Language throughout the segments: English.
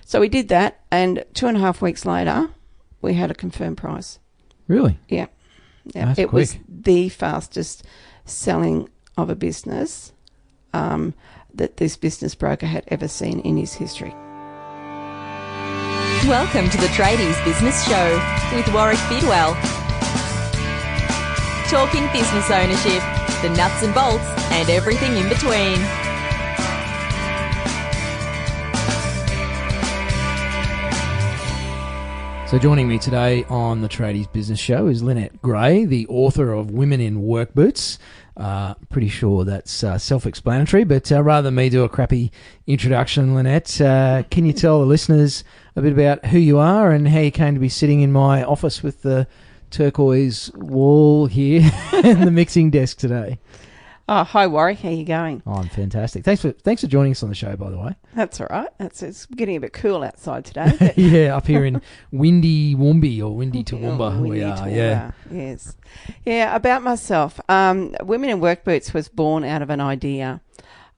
So we did that, and 2.5 weeks later, we had a confirmed price. Really? Yeah. That's it quick. was the fastest selling of a business that this business broker had ever seen in his history. Welcome to the Tradies Business Show with Warwick Bidwell. Talking business ownership, the nuts and bolts, and everything in between. So joining me today on the Tradies Business Show is Lynette Gray, the author of Women in Workboots. Pretty sure that's self-explanatory, but rather than me do a crappy introduction, Lynette, can you tell the listeners a bit about who you are and how you came to be sitting in my office with the turquoise wall here and the mixing desk today? Oh, hi Warwick, how you going? Oh, I'm fantastic. Thanks for joining us on the show, by the way. That's all right. It's getting a bit cool outside today. But yeah, up here in windy Woombi or windy Toowoomba we are. Toowoomba, Yeah. Yes. Yeah, about myself. Women in Workboots was born out of an idea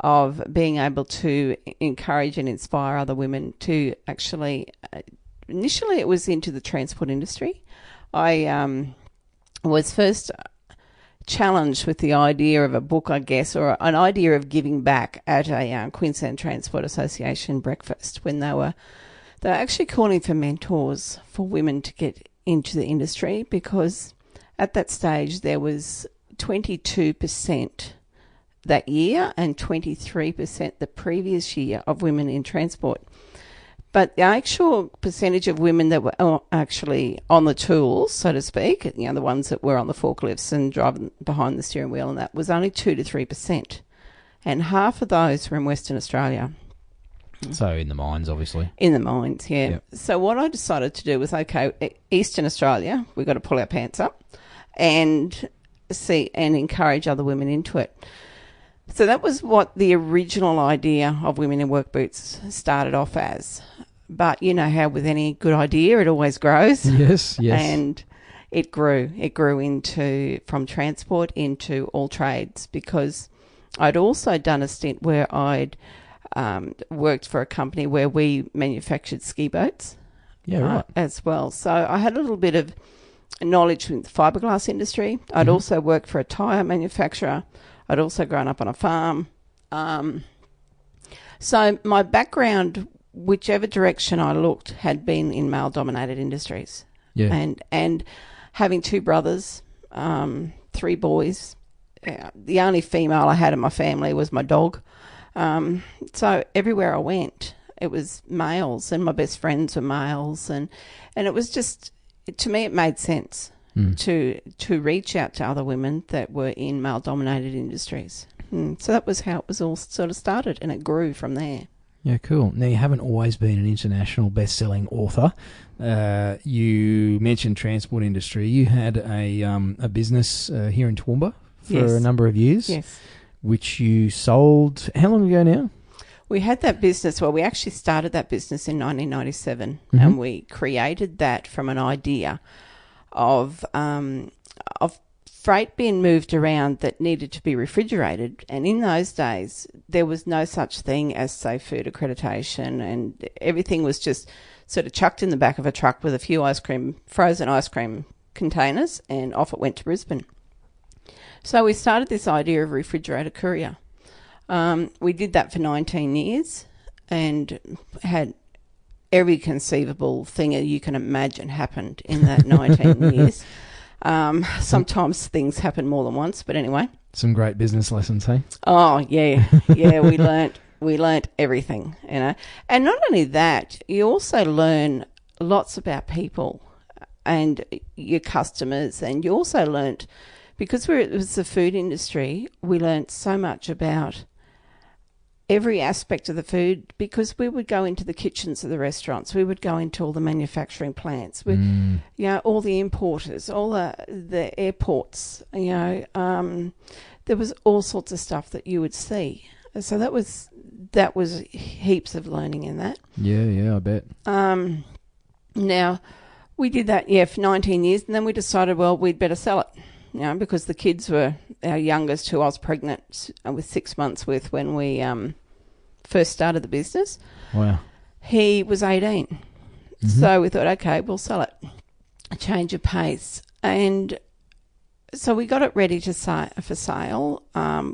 of being able to encourage and inspire other women to actually, initially it was into the transport industry. I was first challenged with the idea of a book, I guess, or an idea of giving back at a Queensland Transport Association breakfast when they were actually calling for mentors for women to get into the industry, because at that stage there was 22% that year and 23% the previous year of women in transport. But the actual percentage of women that were actually on the tools, so to speak, the ones that were on the forklifts and driving behind the steering wheel and that, was only 2 to 3%. And half of those were in Western Australia. So in the mines, obviously. In the mines, yeah. Yep. So what I decided to do was, okay, Eastern Australia, we've got to pull our pants up and see and encourage other women into it. So that was what the original idea of Women in Workboots started off as. But you know how with any good idea, it always grows. Yes. And it grew. It grew from transport into all trades, because I'd also done a stint where I'd worked for a company where we manufactured ski boats. Yeah, right. As well. So I had a little bit of knowledge with the fiberglass industry. I'd also worked for a tyre manufacturer. I'd also grown up on a farm. So my background, whichever direction I looked, had been in male-dominated industries. Yeah. And having 2 brothers, 3 boys, the only female I had in my family was my dog. So everywhere I went, it was males, and my best friends were males. And it was just, to me, it made sense. To reach out to other women that were in male-dominated industries. So that was how it was all sort of started, and it grew from there. Yeah, cool. Now, you haven't always been an international best-selling author. You mentioned transport industry. You had a business here in Toowoomba for a number of years. Yes. Which you sold how long ago now? We had that business, we actually started that business in 1997, and we created that from an idea of freight being moved around that needed to be refrigerated. And in those days, there was no such thing as safe food accreditation, and everything was just sort of chucked in the back of a truck with a few frozen ice cream containers, and off it went to Brisbane. So we started this idea of refrigerator courier. We did that for 19 years and had every conceivable thing you can imagine happened in that 19 years. Sometimes things happen more than once, but anyway. Some great business lessons, hey? Oh, yeah. Yeah, we learnt everything, And not only that, you also learn lots about people and your customers, and you also learnt, because it was the food industry, we learnt so much about every aspect of the food, because we would go into the kitchens of the restaurants, we would go into all the manufacturing plants, all the importers, all the airports, there was all sorts of stuff that you would see. So that was heaps of learning in that. Yeah, I bet. Now, we did that, for 19 years, and then we decided, we'd better sell it, because the kids were our youngest, who I was pregnant with 6 months with when we first started the business. Wow. He was 18. Mm-hmm. So we thought, okay, we'll sell it. A change of pace. And so we got it ready for sale.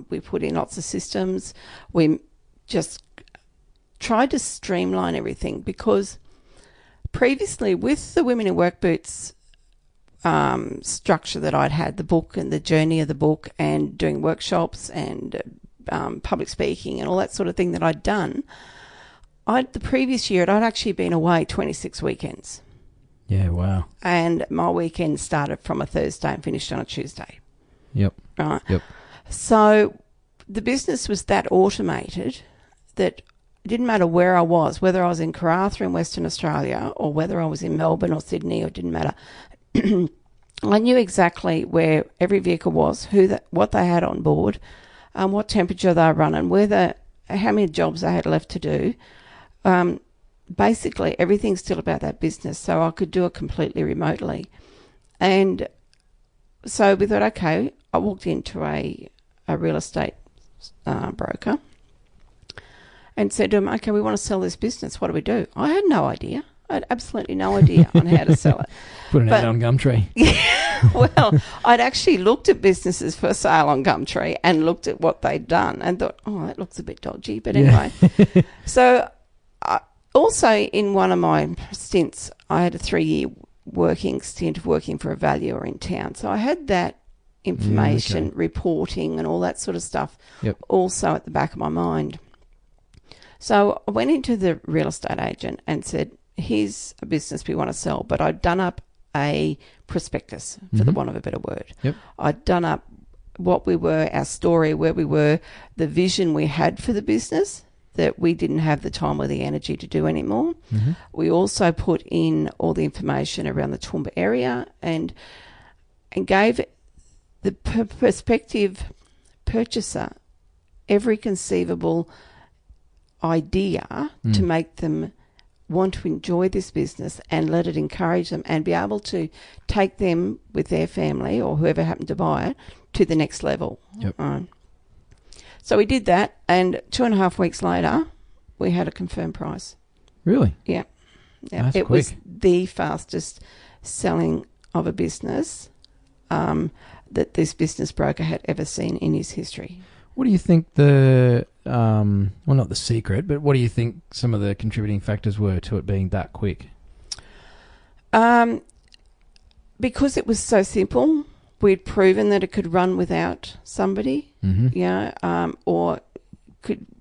We put in lots of systems. We just tried to streamline everything, because previously with the Women in Workboots structure that I'd had, the book and the journey of the book, and doing workshops and public speaking and all that sort of thing that I'd done, the previous year I'd actually been away 26 weekends. Yeah, wow. And my weekend started from a Thursday and finished on a Tuesday. Yep. Right. Yep. So the business was that automated that it didn't matter where I was, whether I was in Karratha in Western Australia or whether I was in Melbourne or Sydney, it didn't matter. I knew exactly where every vehicle was, what they had on board, what temperature they were running, how many jobs they had left to do. Basically, everything's still about that business, so I could do it completely remotely. And so we thought, okay, I walked into a real estate broker and said to him, okay, we want to sell this business. What do we do? I had no idea. I had absolutely no idea on how to sell it. Put an ad on Gumtree. Yeah, well, I'd actually looked at businesses for sale on Gumtree and looked at what they'd done and thought, oh, that looks a bit dodgy. But anyway, so also in one of my stints, I had a 3-year stint of working for a valuer in town. So I had that information, reporting and all that sort of stuff also at the back of my mind. So I went into the real estate agent and said, here's a business we want to sell, but I'd done up a prospectus, for the want of a better word. Yep. I'd done up what we were, our story, where we were, the vision we had for the business that we didn't have the time or the energy to do anymore. Mm-hmm. We also put in all the information around the Toowoomba area and gave the prospective purchaser every conceivable idea to make them want to enjoy this business and let it encourage them and be able to take them with their family or whoever happened to buy it to the next level. Yep. So we did that, and 2.5 weeks later, we had a confirmed price. Really? Yeah. That's it quick. was the fastest selling of a business that this business broker had ever seen in his history. What do you think well, not the secret, but what do you think some of the contributing factors were to it being that quick? Because it was so simple, we'd proven that it could run without somebody, or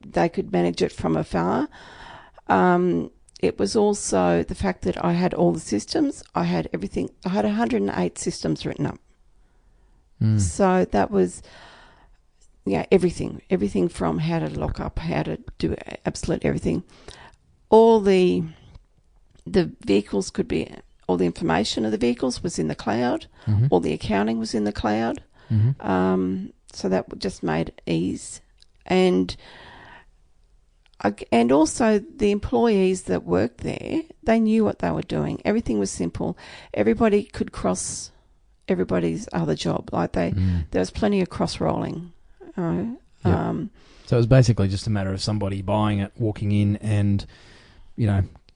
they could manage it from afar. It was also the fact that I had all the systems. I had everything. I had 108 systems written up. So that was... everything from how to lock up, how to do absolutely everything. All the vehicles could be, all the information of the vehicles was in the cloud. All the accounting was in the cloud. So that just made ease. And also the employees that worked there, they knew what they were doing. Everything was simple. Everybody could cross everybody's other job. There was plenty of cross-rolling. So it was basically just a matter of somebody buying it, walking in and,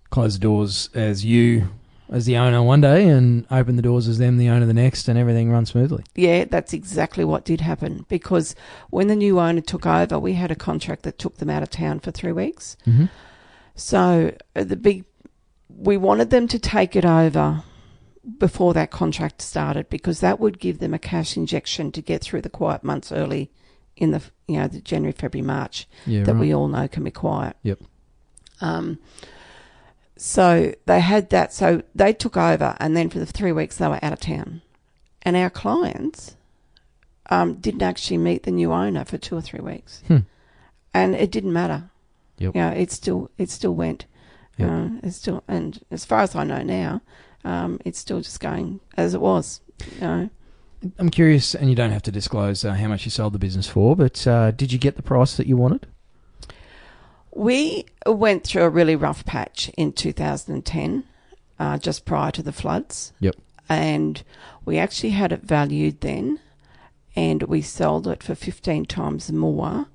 close the doors as you, as the owner one day, and open the doors as them, the owner the next, and everything runs smoothly. Yeah, that's exactly what did happen, because when the new owner took over, we had a contract that took them out of town for 3 weeks. So we wanted them to take it over before that contract started, because that would give them a cash injection to get through the quiet months early in the the January, February, March we all know can be quiet. Yep. So they had that. So they took over, and then for the 3 weeks they were out of town, and our clients didn't actually meet the new owner for 2 or 3 weeks, and it didn't matter. Yep. It still went. Yep. It's still, and as far as I know now, it's still just going as it was. I'm curious, and you don't have to disclose how much you sold the business for, but did you get the price that you wanted? We went through a really rough patch in 2010, just prior to the floods. Yep. And we actually had it valued then, and we sold it for 15 times more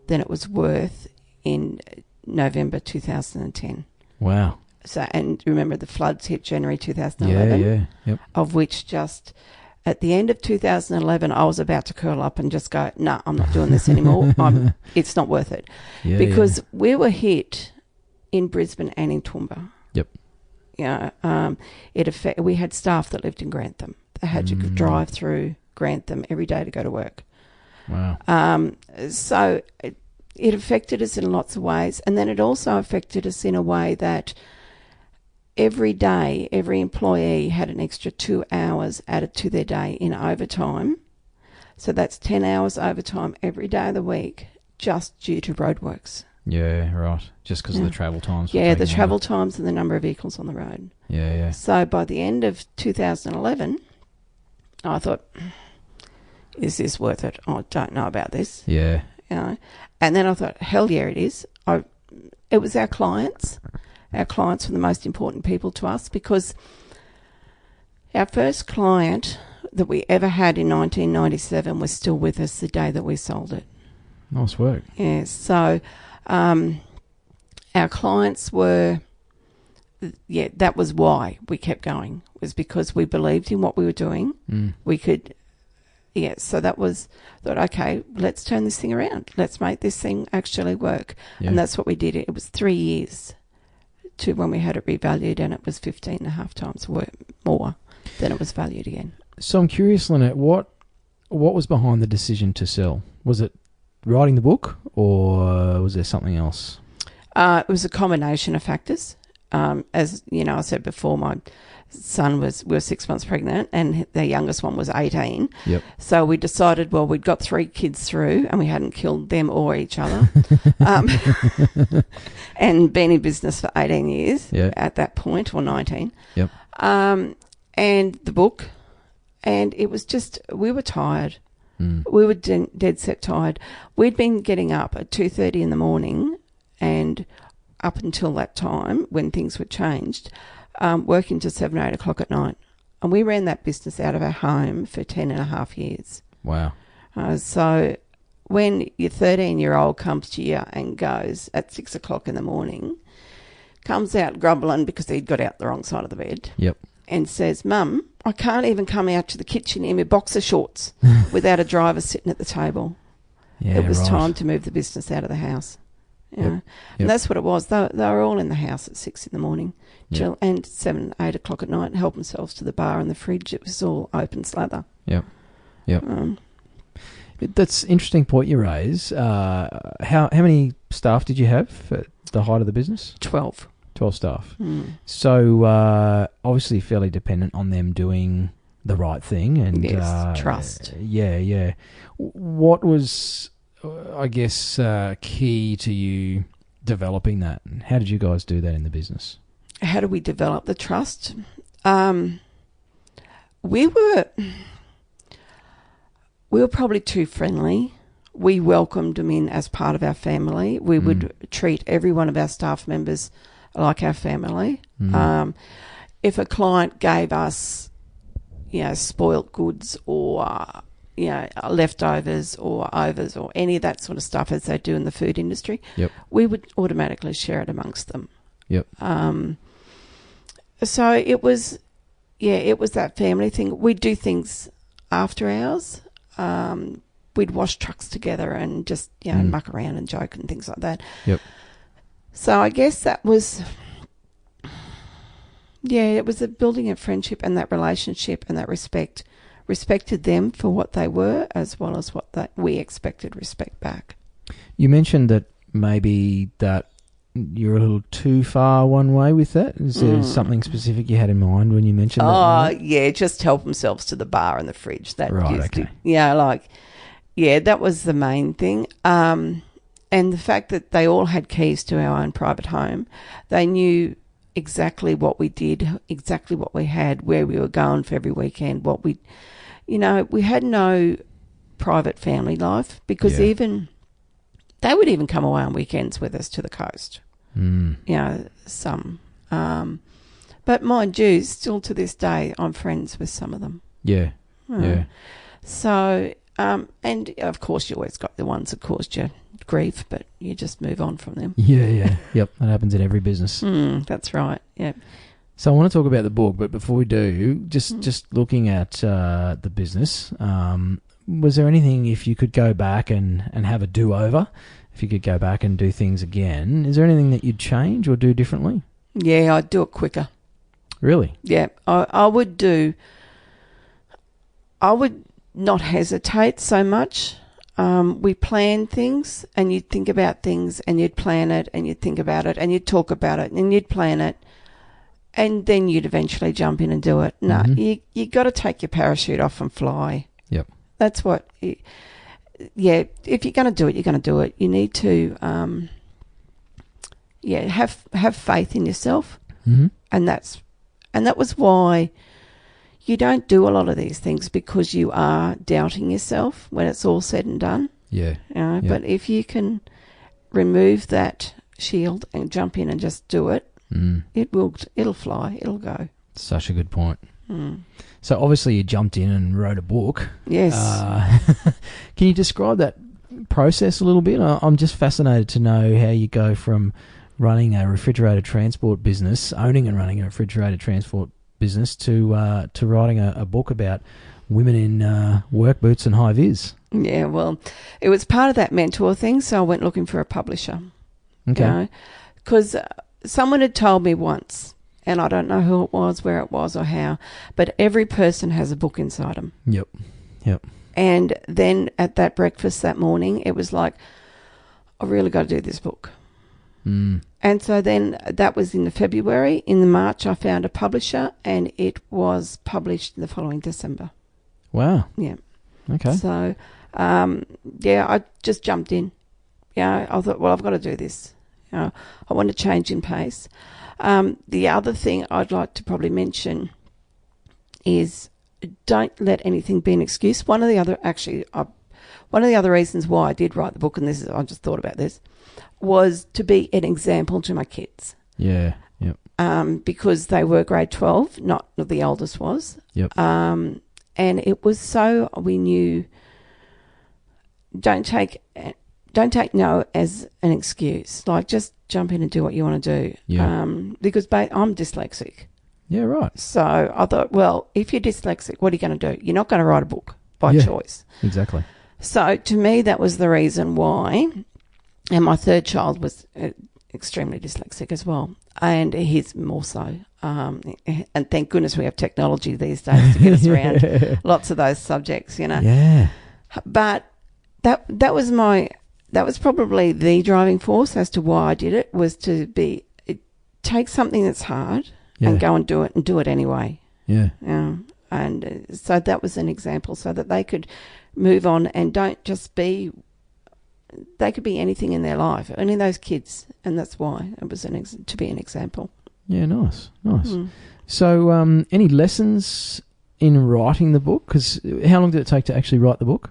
than it was worth in November 2010. Wow. So, and remember the floods hit January 2011, Yeah. Yep. of which just at the end of 2011, I was about to curl up and just go, no, I'm not doing this anymore. It's not worth it. Yeah. Because we were hit in Brisbane and in Toowoomba. Yep. We had staff that lived in Grantham. They had to drive through Grantham every day to go to work. Wow. So it affected us in lots of ways. And then it also affected us in a way that every day, every employee had an extra 2 hours added to their day in overtime. So that's 10 hours overtime every day of the week just due to roadworks. Yeah, right. Just because of the travel times. Yeah, the travel times and the number of vehicles on the road. Yeah. So by the end of 2011, I thought, is this worth it? I don't know about this. Yeah. And then I thought, hell yeah, it is. It was our clients. Our clients were the most important people to us because our first client that we ever had in 1997 was still with us the day that we sold it. Nice work. Yeah, so our clients were, that was why we kept going, was because we believed in what we were doing. We could, so that was, thought, okay, let's turn this thing around. Let's make this thing actually work. Yeah. And that's what we did. It was 3 years to when we had it revalued, and it was 15.5 times more than it was valued again. So I'm curious, Lynette, what was behind the decision to sell? Was it writing the book, or was there something else? It was a combination of factors. As you know, I said before, my son we were 6 months pregnant, and the youngest one was 18. Yep. So we decided, well, we'd got 3 kids through, and we hadn't killed them or each other, and been in business for 18 years at that point, or 19. Yep. And the book, and it was just, we were tired. We were dead set tired. We'd been getting up at 2:30 in the morning, and up until that time when things were changed, working to 7 or 8 o'clock at night. And we ran that business out of our home for 10.5 years. Wow. So when your 13-year-old comes to you and goes at 6 o'clock in the morning, comes out grumbling because he'd got out the wrong side of the bed. Yep. And says, Mum, I can't even come out to the kitchen in my boxer shorts without a driver sitting at the table. Yeah, it was right. time to move the business out of the house. Yep. And that's what it was. They were all in the house at 6 in the morning and 7, 8 o'clock at night, and help themselves to the bar and the fridge. It was all open slather. Yep. That's an interesting point you raise. How many staff did you have at the height of the business? 12. 12 staff. So obviously fairly dependent on them doing the right thing. And trust. Yeah. What was, I guess, key to you developing that? And how did you guys do that in the business? How do we develop the trust? We were probably too friendly. We welcomed them in as part of our family. We would treat every one of our staff members like our family. If a client gave us, spoilt goods or, leftovers or overs or any of that sort of stuff as they do in the food industry, we would automatically share it amongst them. Yep. So it was that family thing. We'd do things after hours. We'd wash trucks together and just, muck around and joke and things like that. Yep. So I guess that was, it was a building of friendship and that relationship and that respect. Respected them for what they were as well as what we expected respect back. You mentioned that maybe that you're a little too far one way with that. Is there something specific you had in mind when you mentioned that? Just help themselves to the bar and the fridge. That right, okay. That was the main thing. And the fact that they all had keys to our own private home, they knew exactly what we did, exactly what we had, where we were going for every weekend, we had no private family life because even they would even come away on weekends with us to the coast. Some. But mind you, still to this day, I'm friends with some of them. Yeah. So And of course, you always got the ones that caused you grief, but you just move on from them. Yeah. Yep, that happens in every business. That's right. Yeah. So I want to talk about the book, but before we do, just looking at the business, was there anything, if you could go back and have a do-over, if you could go back and do things again, is there anything that you'd change or do differently? Yeah, I'd do it quicker. Really? Yeah, I would not hesitate so much. We plan things, and you'd think about things, and you'd plan it, and you'd think about it, and you'd talk about it, and you'd plan it, and then you'd eventually jump in and do it. No, you got to take your parachute off and fly. Yep. That's what. If you're going to do it, you're going to do it. You need to, have faith in yourself, and that was why you don't do a lot of these things, because you are doubting yourself when it's all said and done. Yeah. But if you can remove that shield and jump in and just do it, it'll fly, it'll go. Such a good point. So obviously you jumped in and wrote a book. Yes. Can you describe that process a little bit? I'm just fascinated to know how you go from running a refrigerated transport business, owning and running a refrigerated transport business, to writing a book about women in work boots and high vis. Yeah, well, it was part of that mentor thing, so I went looking for a publisher. Okay. Because someone had told me once, and I don't know who it was, where it was, or how, but every person has a book inside them. Yep. And then at that breakfast that morning, it was like, I really got to do this book. And so then that was in the February. In the March, I found a publisher, and it was published the following December. Wow. Yeah. Okay. So, I just jumped in. Yeah, I thought, well, I've got to do this. I want to change in pace. The other thing I'd like to probably mention is don't let anything be an excuse. One of the other reasons why I did write the book, and I just thought about this, was to be an example to my kids. Yeah. Yep. Because they were grade 12, not the oldest was. Yep. And it was so we knew. Don't take no as an excuse. Like, just jump in and do what you want to do. Yeah. Because I'm dyslexic. Yeah, right. So I thought, well, if you're dyslexic, what are you going to do? You're not going to write a book by choice. Exactly. So to me, that was the reason why. And my third child was extremely dyslexic as well. And he's more so. And thank goodness we have technology these days to get us around lots of those subjects, Yeah. But that was probably the driving force as to why I did it, was to take something that's hard and go and do it anyway. Yeah. And so that was an example, so that they could move on and don't just be. They could be anything in their life, only those kids, and that's why it was to be an example. Yeah, nice. So, any lessons in writing the book? Because how long did it take to actually write the book?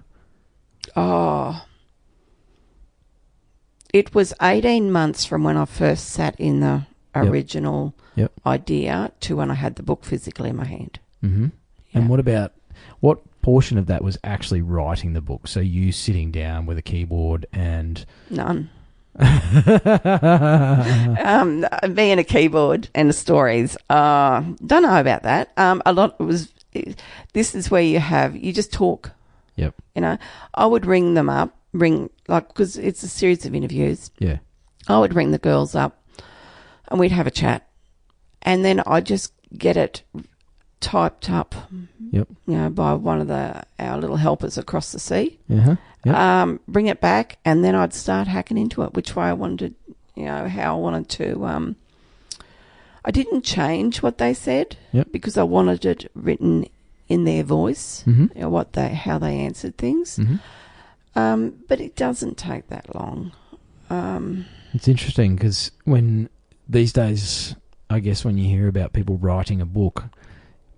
It was 18 months from when I first sat in the original idea to when I had the book physically in my hand. Mm-hmm. Yeah. And what portion of that was actually writing the book? So you sitting down with a keyboard and... None. Me and a keyboard and the stories. Don't know about that. A lot was... This is where you just talk. Yep. I would ring them up, because it's a series of interviews. Yeah. I would ring the girls up and we'd have a chat. And then I'd just get it typed up, by one of our little helpers across the sea. Uh-huh. Yep. Bring it back, and then I'd start hacking into it, which way I wanted how I wanted to. I didn't change what they said because I wanted it written in their voice, how they answered things. Mm-hmm. But it doesn't take that long. It's interesting because these days, I guess when you hear about people writing a book,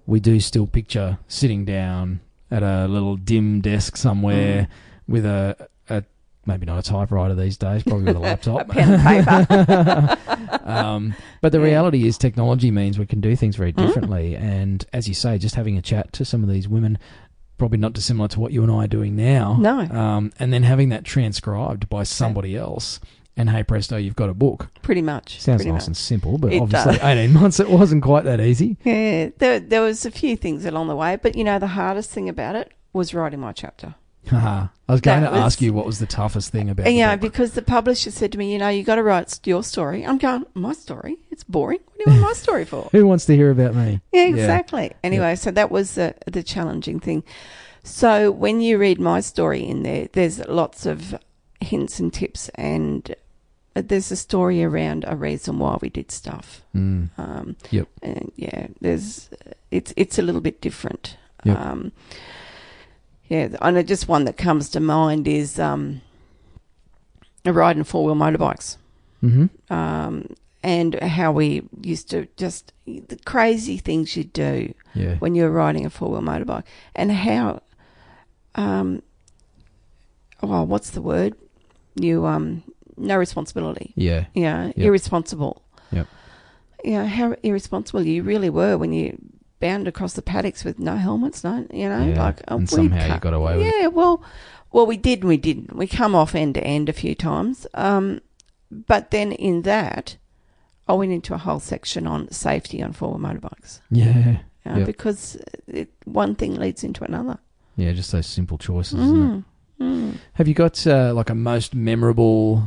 we do still picture sitting down at a little dim desk somewhere with a maybe not a typewriter these days, probably with a laptop. A pen and paper. But the reality is technology means we can do things very differently. And as you say, just having a chat to some of these women, probably not dissimilar to what you and I are doing now. No. And then having that transcribed by somebody else, and hey presto, you've got a book. Pretty much. Sounds pretty nice much. and simple, but It obviously does. 18 months, it wasn't quite that easy. Yeah, there was a few things along the way, but the hardest thing about it was writing my chapter. I was going That to ask was- you what was the toughest thing about Yeah, the book. because the publisher said to me, you got to write your story. I'm going, my story? It's boring. What do you want my story for? Who wants to hear about me? Yeah, exactly. Anyway, so that was the challenging thing. So when you read my story in there, there's lots of hints and tips, and there's a story around a reason why we did stuff. Yep. And it's a little bit different. Yep. And just one that comes to mind is riding 4-wheel motorbikes. Mm-hmm. And how we used to just the crazy things you do when you're riding a 4-wheel motorbike, and how what's the word? You no responsibility. Yeah. Yeah, irresponsible. Yep. How irresponsible you really were when you bound across the paddocks with no helmets, And somehow you got away with it. Yeah, well, we did and we didn't. We come off end to end a few times. But then in that, I went into a whole section on safety on 4-wheel motorbikes. Yeah. Because one thing leads into another. Yeah, just those simple choices, isn't it? Have you got like a most memorable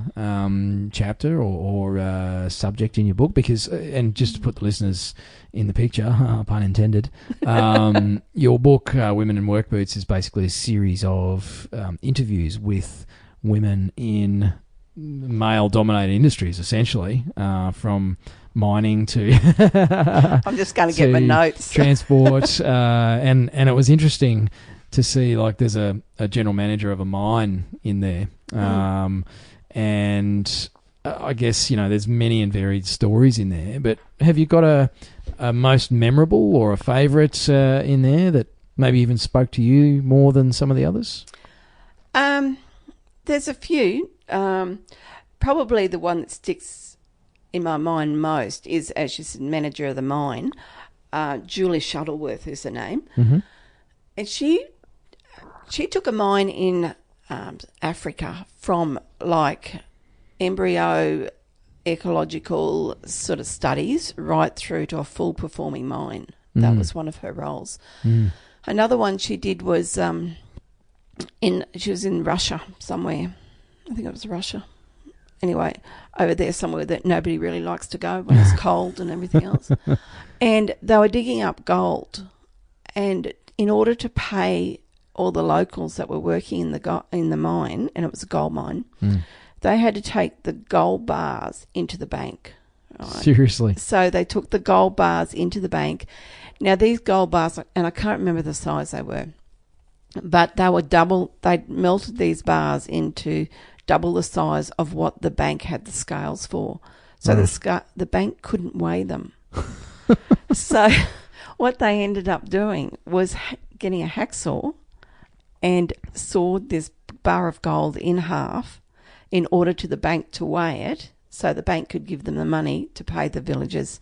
chapter or subject in your book? Because, and just to put the listeners in the picture, pun intended, your book, Women in Workboots, is basically a series of interviews with women in male-dominated industries, essentially, from mining to I'm just going to get my notes. transport, and it was interesting to see, like, there's a general manager of a mine in there, and I guess there's many and varied stories in there. But have you got a most memorable or a favourite in there that maybe even spoke to you more than some of the others? There's a few. Probably the one that sticks in my mind most is, as you said, manager of the mine. Julie Shuttleworth is her name. Mm-hmm. And she took a mine in Africa from like embryo ecological sort of studies right through to a full performing mine. That was one of her roles. Another one she did was she was in Russia somewhere. I think it was Russia. Anyway, over there somewhere that nobody really likes to go when it's cold and everything else. And they were digging up gold, and in order to pay all the locals that were working in the mine, and it was a gold mine, they had to take the gold bars into the bank. Right? Seriously? So they took the gold bars into the bank. Now these gold bars, and I can't remember the size they were, but they were double. They melted these bars into double the size of what the bank had the scales for. So the bank couldn't weigh them. So what they ended up doing was getting a hacksaw and sawed this bar of gold in half in order to the bank to weigh it, so the bank could give them the money to pay the villagers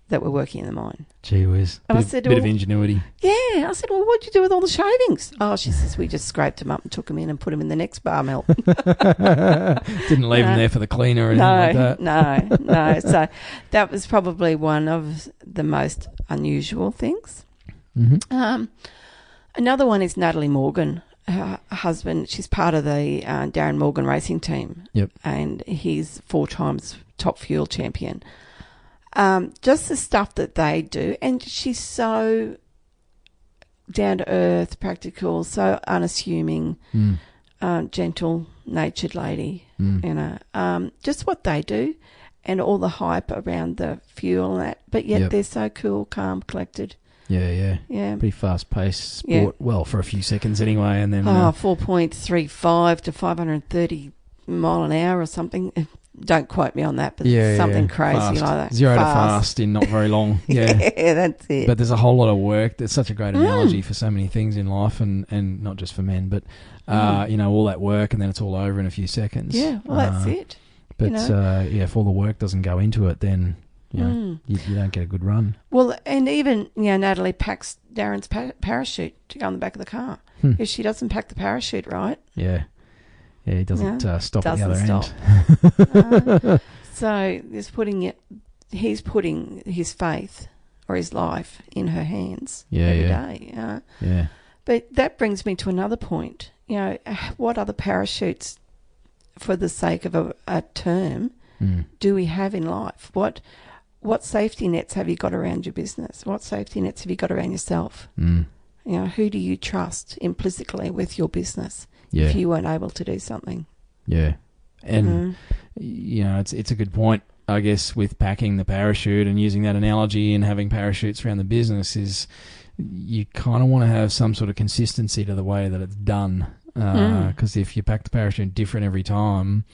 that were working in the mine. Gee whiz. And I Bit said, of well, ingenuity. Yeah. I said, well, what'd you do with all the shavings? Oh, she says, we just scraped them up and took them in and put them in the next bar mill. Didn't leave them there for the cleaner or anything like that. No. So that was probably one of the most unusual things. Mm-hmm. Another one is Natalie Morgan. Her husband, she's part of the Darren Morgan racing team. Yep. And he's 4 times top fuel champion. Just the stuff that they do. And she's so down to earth, practical, so unassuming, gentle-natured lady. Just what they do, and all the hype around the fuel and that. But yet they're so cool, calm, collected. Yeah. Pretty fast-paced sport. Yeah. Well, for a few seconds anyway, and then 4.35 to 530 mile an hour or something. Don't quote me on that, but something crazy fast. like that. 0 to fast in not very long. Yeah. Yeah, that's it. But there's a whole lot of work. There's such a great analogy for so many things in life, and not just for men, but all that work, and then it's all over in a few seconds. Yeah, well, that's it. But if all the work doesn't go into it, then You know, you don't get a good run. Well, and even, Natalie packs Darren's parachute to go on the back of the car. If she doesn't pack the parachute right. Yeah. Yeah, he doesn't stop at the other end. So he's putting his faith or his life in her hands every day. Yeah. But that brings me to another point. What other parachutes, for the sake of a term, do we have in life? What safety nets have you got around your business? What safety nets have you got around yourself? Who do you trust implicitly with your business if you weren't able to do something? Yeah. And, it's a good point, I guess, with packing the parachute and using that analogy and having parachutes around the business is you kind of want to have some sort of consistency to the way that it's done. Because if you pack the parachute different every time,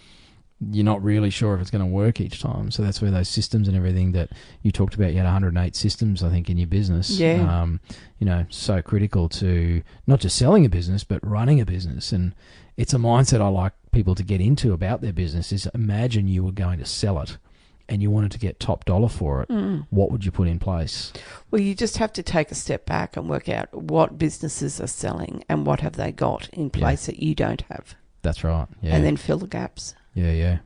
you're not really sure if it's going to work each time. So that's where those systems and everything that you talked about, you had 108 systems, I think, in your business. Yeah. So critical to not just selling a business, but running a business. And it's a mindset I like people to get into about their business is imagine you were going to sell it and you wanted to get top dollar for it. What would you put in place? Well, you just have to take a step back and work out what businesses are selling and what have they got in place that you don't have. That's right. Yeah. And then fill the gaps. Yeah.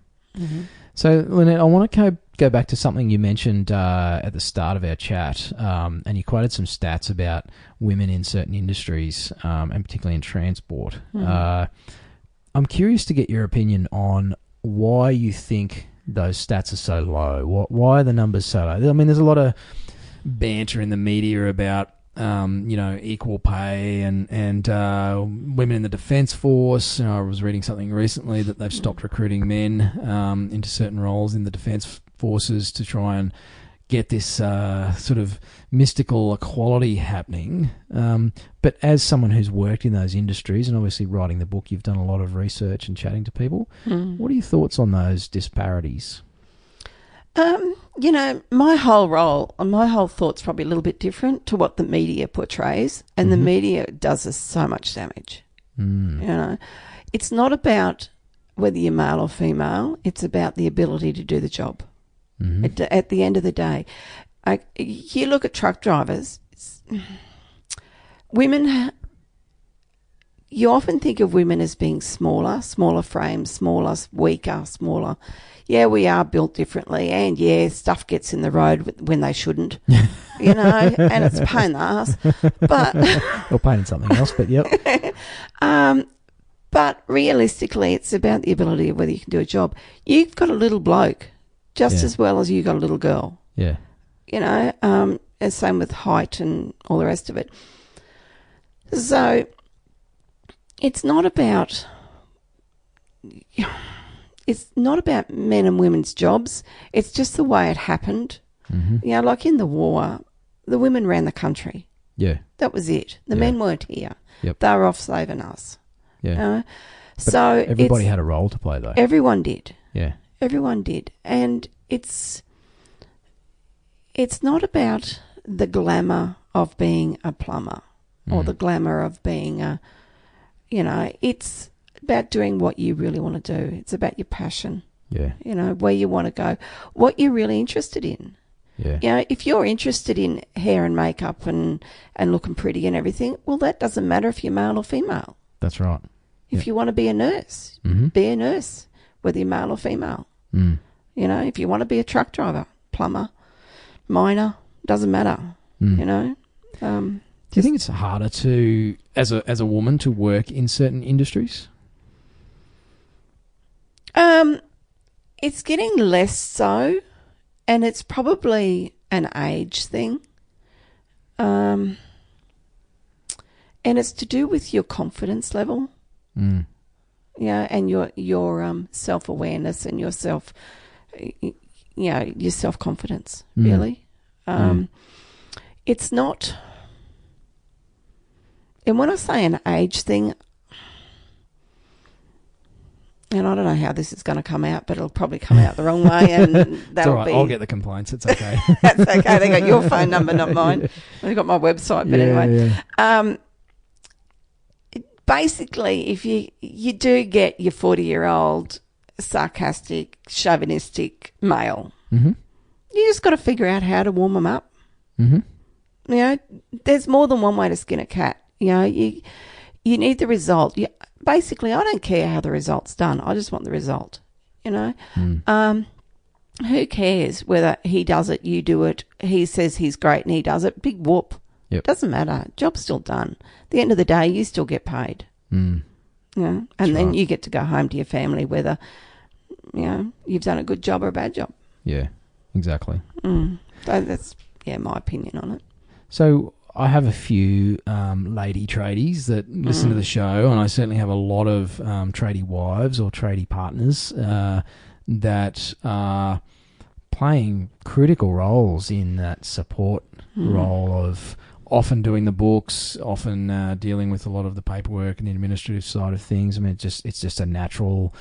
So, Lynette, I want to go back to something you mentioned at the start of our chat, and you quoted some stats about women in certain industries, and particularly in transport. I'm curious to get your opinion on why you think those stats are so low. Why are the numbers so low? I mean, there's a lot of banter in the media about equal pay and women in the defence force. I was reading something recently that they've stopped recruiting men into certain roles in the defence forces to try and get this sort of mystical equality happening. But as someone who's worked in those industries and obviously writing the book, you've done a lot of research and chatting to people. What are your thoughts on those disparities? My whole thought's probably a little bit different to what the media portrays, and the media does us so much damage. It's not about whether you're male or female. It's about the ability to do the job. At the end of the day, you look at truck drivers, women. You often think of women as being smaller frames, weaker, smaller. Yeah, we are built differently, and stuff gets in the road when they shouldn't, and it's a pain in the ass. But or pain in something else, but yep. But realistically, it's about the ability of whether you can do a job. You've got a little bloke just as well as you got a little girl. Yeah. And same with height and all the rest of it. So it's not about men and women's jobs. It's just the way it happened. Like in the war, the women ran the country. Yeah. That was it. The men weren't here. Yep. They were off saving us. Yeah. So everybody had a role to play, though. Everyone did. Yeah. Everyone did. And it's not about the glamour of being a plumber or the glamour of being it's about doing what you really want to do. It's about your passion. Yeah. Where you want to go, what you're really interested in. Yeah. If you're interested in hair and makeup and looking pretty and everything, well, that doesn't matter if you're male or female. That's right. If you want to be a nurse, be a nurse, whether you're male or female. If you want to be a truck driver, plumber, miner, doesn't matter. Do you think it's harder to, as a woman, to work in certain industries? It's getting less so, and it's probably an age thing. And it's to do with your confidence level. And your self-awareness and your self-confidence, really. It's not... And when I say an age thing, and I don't know how this is going to come out, but it'll probably come out the wrong way, and that'll all right. I'll get the complaints. It's okay. That's okay. They got your phone number, not mine. They got my website, but anyway. Yeah. Basically, if you do get your 40-year-old sarcastic, chauvinistic male, You just got to figure out how to warm them up. Mm-hmm. You know, there's more than one way to skin a cat. You know, you need the result. Basically, I don't care how the result's done. I just want the result. You know, who cares whether he does it, you do it, he says he's great and he does it? Big whoop. Yep. Doesn't matter. Job's still done. At the end of the day, you still get paid. You know, and then you get to go home to your family, whether you've done a good job or a bad job. Yeah, exactly. So that's my opinion on it. So I have a few lady tradies that listen to the show, and I certainly have a lot of tradie wives or tradie partners that are playing critical roles in that support role of often doing the books, often dealing with a lot of the paperwork and the administrative side of things. I mean, it's just a natural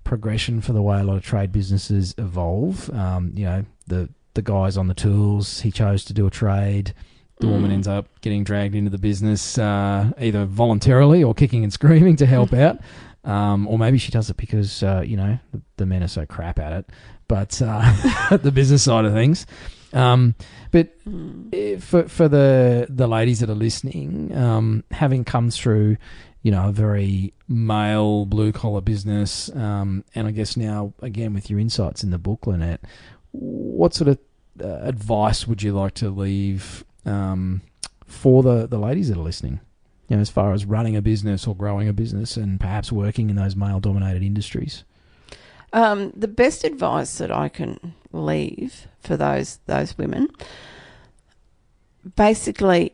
progression for the way a lot of trade businesses evolve. The guy's on the tools, he chose to do a trade. The woman ends up getting dragged into the business either voluntarily or kicking and screaming to help out. Or maybe she does it because, the men are so crap at it. But the business side of things. But for the ladies that are listening, having come through, a very male blue-collar business, and I guess now, again, with your insights in the book, Lynette, what sort of advice would you like to leave for the ladies that are listening, as far as running a business or growing a business and perhaps working in those male-dominated industries? The best advice that I can leave for those women, basically,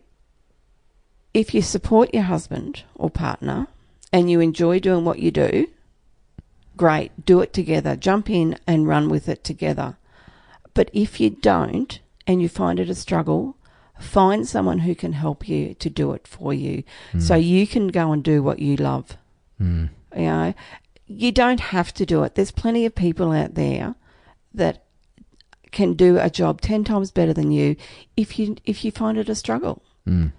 if you support your husband or partner and you enjoy doing what you do, great, do it together. Jump in and run with it together. But if you don't and you find it a struggle, find someone who can help you to do it for you so you can go and do what you love. You don't have to do it. There's plenty of people out there that can do a job 10 times better than you if you find it a struggle. And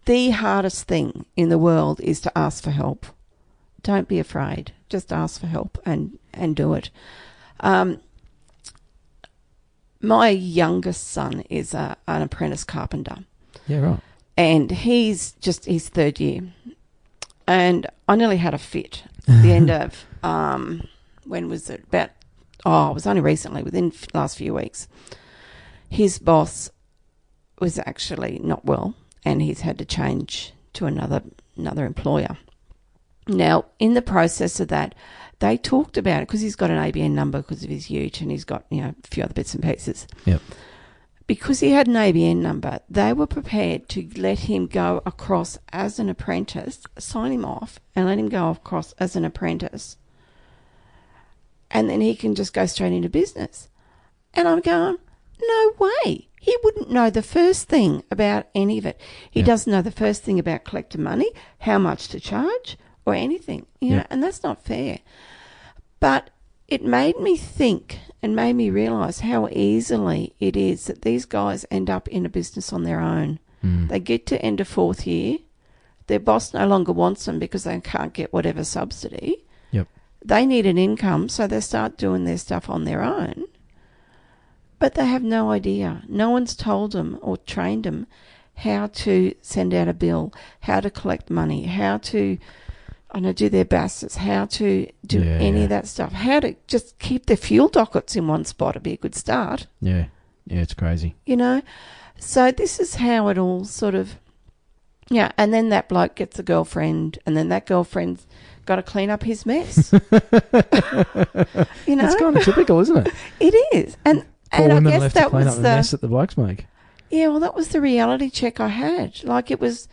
the hardest thing in the world is to ask for help. Don't be afraid. Just ask for help and do it. My youngest son is an apprentice carpenter. Yeah, right. And he's third year. And I nearly had a fit at the end of, when was it? It was only recently, within the last few weeks. His boss was actually not well, and he's had to change to another employer. Now, in the process of that, they talked about it because he's got an ABN number because of his ute, and he's got a few other bits and pieces. Yep. Because he had an ABN number, they were prepared to let him go across as an apprentice, sign him off, and let him go across as an apprentice, and then he can just go straight into business. And I'm going, no way. He wouldn't know the first thing about any of it. He doesn't know the first thing about collecting money, how much to charge, or anything. And that's not fair. But it made me think and made me realise how easily it is that these guys end up in a business on their own. They get to end of fourth year. Their boss no longer wants them because they can't get whatever subsidy. Yep. They need an income, so they start doing their stuff on their own. But they have no idea. No one's told them or trained them how to send out a bill, how to collect money, how to do their baskets, how to do any of that stuff, how to just keep their fuel dockets in one spot would be a good start. Yeah, it's crazy. So this is how it all sort of, and then that bloke gets a girlfriend, and then that girlfriend's got to clean up his mess. It's kind of typical, isn't it? It is. And I guess that was the mess that the blokes make. Yeah, well, that was the reality check I had. Like, it was,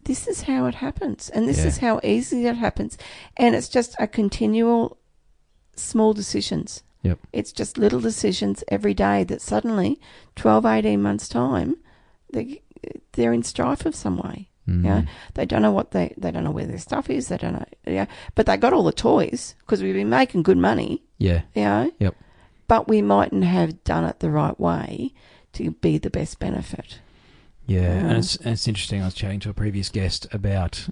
this is how it happens, and this is how easy it happens, and it's just a continual small decisions. Yep. It's just little decisions every day that suddenly, 12, 18 months' time, they're in strife of some way. They don't know they don't know where their stuff is. They don't know. But they got all the toys because we've been making good money. Yeah. Yep. But we mightn't have done it the right way to be the best benefit. Yeah, and it's interesting. I was chatting to a previous guest about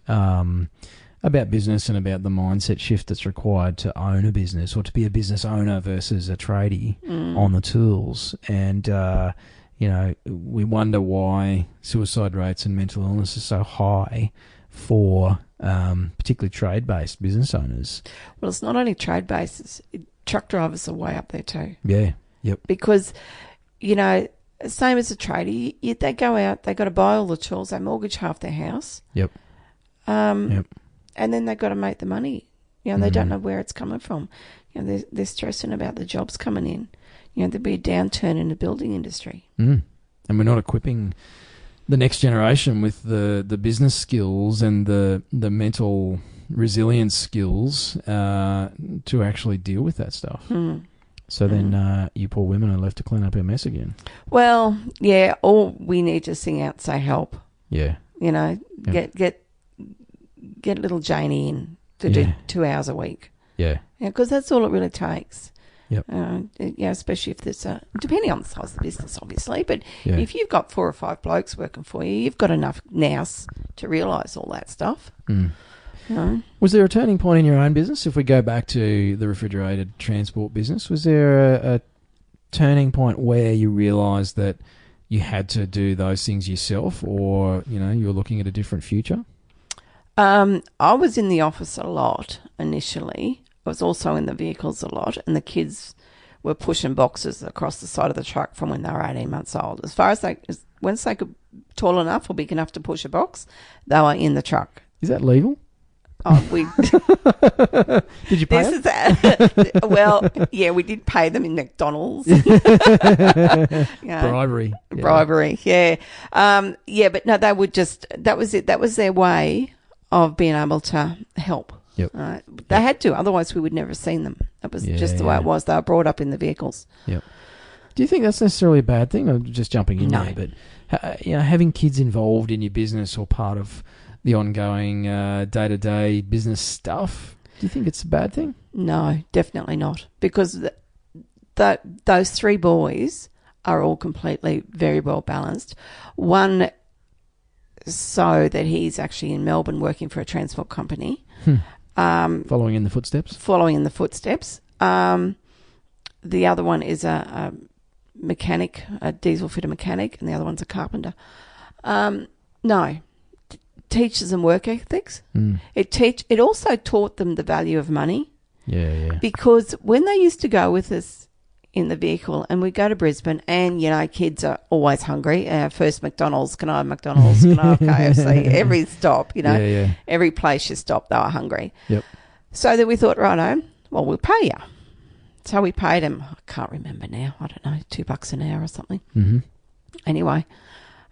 about business and about the mindset shift that's required to own a business or to be a business owner versus a tradie on the tools. And, we wonder why suicide rates and mental illness are so high for particularly trade-based business owners. Well, it's not only trade-based. Truck drivers are way up there too. Yeah, yep. Because, same as a tradie, they go out, they got to buy all the tools, they mortgage half their house. Yep. And then they've got to make the money. They don't know where it's coming from. They're stressing about the jobs coming in. There'll be a downturn in the building industry. And we're not equipping the next generation with the business skills and the mental resilience skills to actually deal with that stuff. So then you poor women are left to clean up our mess again. Well, yeah, or we need to sing out and say help. Yeah. Get little Janie in to do 2 hours a week. Yeah. Yeah, because that's all it really takes. Yep. Especially if there's depending on the size of the business, obviously, but Yeah. if you've got 4 or 5 blokes working for you, you've got enough nous to realise all that stuff. Was there a turning point in your own business? If we go back to the refrigerated transport business, was there a turning point where you realised that you had to do those things yourself, or you were looking at a different future? I was in the office a lot initially. I was also in the vehicles a lot, and the kids were pushing boxes across the side of the truck from when they were 18 months old. Once they could tall enough or big enough to push a box, they were in the truck. Is that legal? Oh, we Did you pay them? Well, yeah, we did pay them in McDonald's. Bribery. Bribery, yeah. But no, they would that was it. That was their way of being able to help. Yep. They had to, otherwise we would never have seen them. That was just the way it was. They were brought up in the vehicles. Yep. Do you think that's necessarily a bad thing? I'm just jumping in there, but having kids involved in your business or part of the ongoing day-to-day business stuff, do you think it's a bad thing? No, definitely not. Because those 3 boys are all completely very well balanced. One, so that he's actually in Melbourne working for a transport company. Following in the footsteps? The other one is a mechanic, a diesel fitter mechanic, and the other one's a carpenter. No. Teaches them work ethics. It also taught them the value of money. Yeah. Because when they used to go with us in the vehicle and we go to Brisbane and, kids are always hungry. First McDonald's, can I have McDonald's? Can I have KFC? Every stop, every place you stop, they were hungry. Yep. So then we thought, righto, well, we'll pay you. So we paid them, I can't remember now, I don't know, $2 an hour or something. Mm-hmm. Anyway,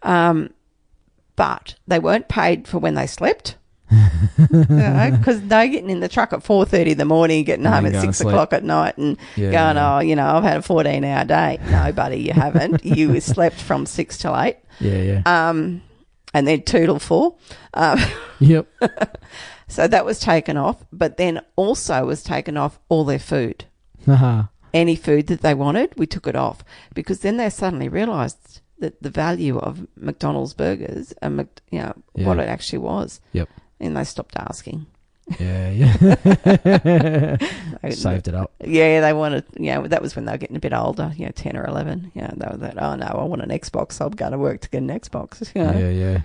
but they weren't paid for when they slept. Because they're getting in the truck at 4:30 in the morning, getting home at 6 o'clock at night and going, I've had a 14-hour day. No, buddy, you haven't. You slept from 6 till 8. Yeah. And then 2 till 4. Yep. So that was taken off, but then also was taken off all their food. Any food that they wanted, we took it off, because then they suddenly realised that the value of McDonald's burgers and what it actually was. Yep. And they stopped asking. Yeah. Saved it up. Yeah, they wanted, that was when they were getting a bit older, 10 or 11. They were like, oh no, I want an Xbox, so I'm going to work to get an Xbox. Yeah.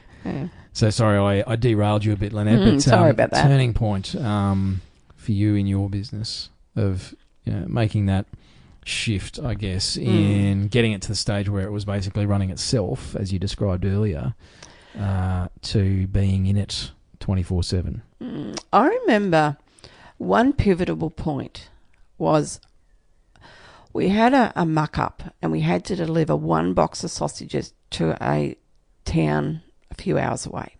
So sorry, I derailed you a bit, Lynette, but sorry about that. Turning point for you in your business of making that shift, I guess, in getting it to the stage where it was basically running itself, as you described earlier, to being in it 24/7. I remember one pivotal point was we had a muck-up and we had to deliver 1 box of sausages to a town a few hours away.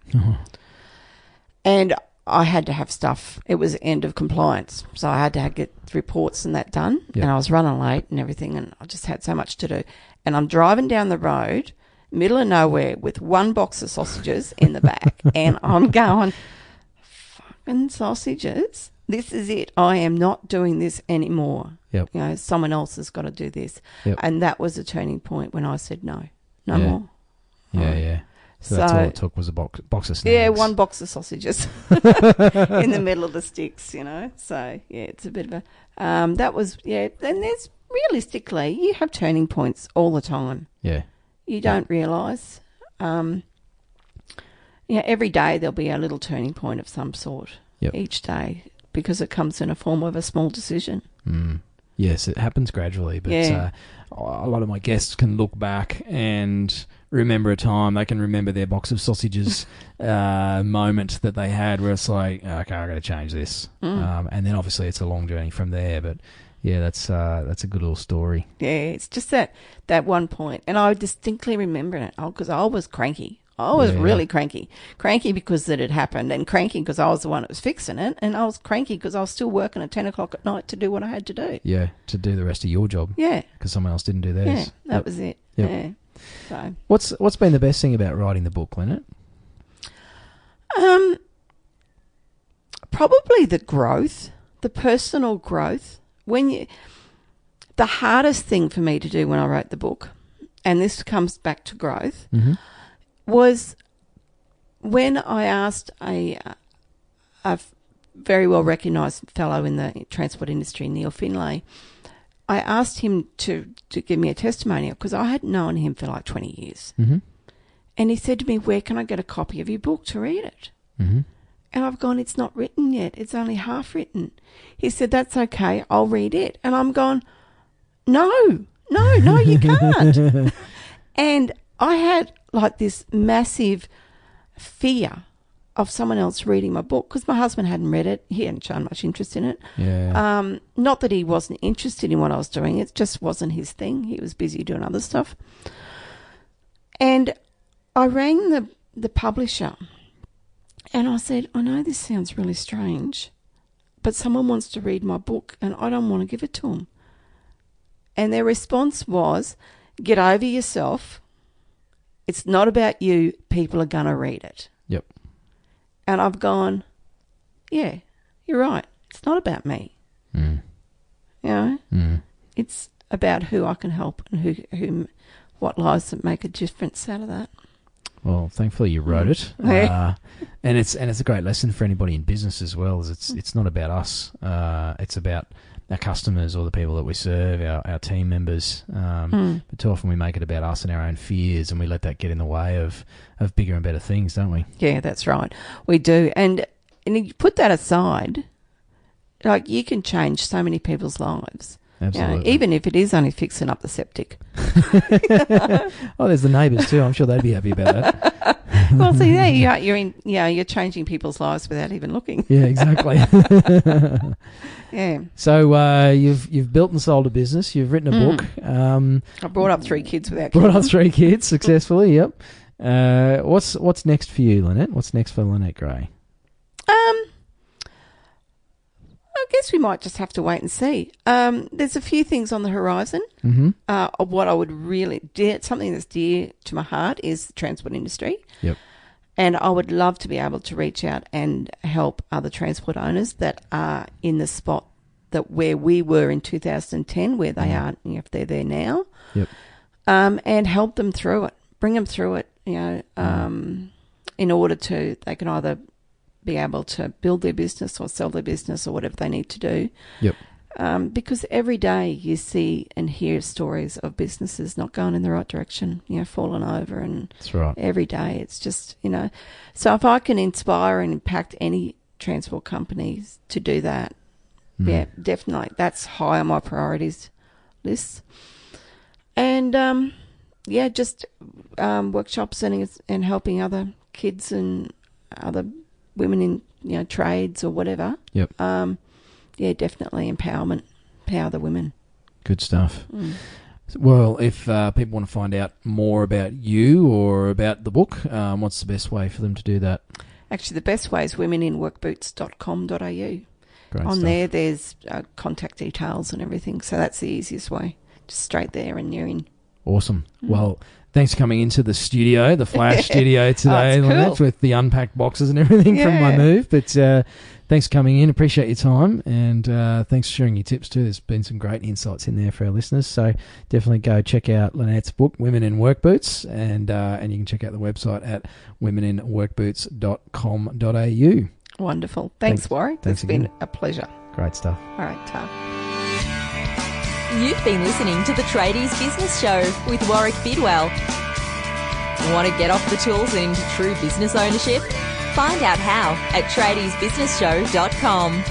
And I had to have stuff. It was end of compliance, so I had to get reports and that done. Yep. And I was running late and everything, and I just had so much to do. And I'm driving down the road, middle of nowhere, with 1 box of sausages in the back, and I'm going, fucking sausages. This is it. I am not doing this anymore. Yep. Someone else has got to do this. Yep. And that was a turning point when I said no more. Yeah. So that's all it took was a box of snags. Yeah, one box of sausages in the middle of the sticks, So, yeah, it's a bit of a... that was... Yeah, and there's... Realistically, you have turning points all the time. Yeah. You don't realise. Every day there'll be a little turning point of some sort. Yep. Each day, because it comes in a form of a small decision. Yes, it happens gradually, but a lot of my guests can look back and remember a time. They can remember their box of sausages moment that they had where it's like, okay, I've got to change this. And then obviously it's a long journey from there, but... Yeah, that's a good little story. Yeah, it's just that one point. And I distinctly remember it because I was cranky. I was really cranky. Cranky because it had happened, and cranky because I was the one that was fixing it, and I was cranky because I was still working at 10 o'clock at night to do what I had to do. Yeah, to do the rest of your job. Yeah. Because someone else didn't do theirs. Yeah, that was it. Yep. Yeah. So. What's been the best thing about writing the book, Lynette? Probably the growth, the personal growth. The hardest thing for me to do when I wrote the book, and this comes back to growth, was when I asked a very well recognised fellow in the transport industry, Neil Finlay, I asked him to give me a testimonial because I hadn't known him for like 20 years. And he said to me, where can I get a copy of your book to read it? And I've gone, it's not written yet. It's only half written. He said, that's okay. I'll read it. And I'm gone, no, you can't. And I had like this massive fear of someone else reading my book because my husband hadn't read it. He hadn't shown much interest in it. Yeah. Not that he wasn't interested in what I was doing. It just wasn't his thing. He was busy doing other stuff. And I rang the publisher. And I said, I know this sounds really strange, but someone wants to read my book and I don't want to give it to them. And their response was, get over yourself. It's not about you. People are going to read it. Yep. And I've gone, yeah, you're right. It's not about me. It's about who I can help and what lives that make a difference out of that. Well, thankfully you wrote it, and it's a great lesson for anybody in business as well. It's not about us; it's about our customers or the people that we serve, our team members. But too often we make it about us and our own fears, and we let that get in the way of bigger and better things, don't we? Yeah, that's right. We do, and you put that aside, like you can change so many people's lives. Absolutely. Even if it is only fixing up the septic. Oh, there's the neighbours too. I'm sure they'd be happy about that. Well, see, there you're changing people's lives without even looking. Yeah, exactly. Yeah. So you've built and sold a business. You've written a book. I brought up 3 kids without kids. Brought up 3 kids successfully. Yep. What's next for you, Lynette? What's next for Lynette Gray? I guess we might just have to wait and see. There's a few things on the horizon. Of what I would really something that's dear to my heart is the transport industry. Yep. And I would love to be able to reach out and help other transport owners that are in the spot that where we were in 2010, where they are, if they're there now. Yep. And help them through it, bring them through it, in order to, they can either be able to build their business or sell their business or whatever they need to do. Yep. Because every day you see and hear stories of businesses not going in the right direction, falling over. And that's right. Every day it's just, So if I can inspire and impact any transport companies to do that, yeah, definitely. That's high on my priorities list. And, just workshops and helping other kids and other women in trades or whatever. Yep. Definitely empower the women. Good stuff. Well, if people want to find out more about you or about the book, what's the best way for them to do that? Actually, the best way is womeninworkboots.com.au. Great On stuff. there's contact details and everything, so that's the easiest way. Just straight there and you're in. Awesome. Well, thanks for coming into the studio, the Flash studio today, cool. Lynette, with the unpacked boxes and everything from my move. But thanks for coming in. Appreciate your time, and thanks for sharing your tips too. There's been some great insights in there for our listeners. So definitely go check out Lynette's book, Women in Workboots, and you can check out the website at womeninworkboots.com.au. Wonderful. Thanks Warwick. Thanks It's been again. a pleasure. Great stuff. All right, Ta. You've been listening to the Tradies Business Show with Warwick Bidwell. Want to get off the tools and into true business ownership? Find out how at tradiesbusinessshow.com.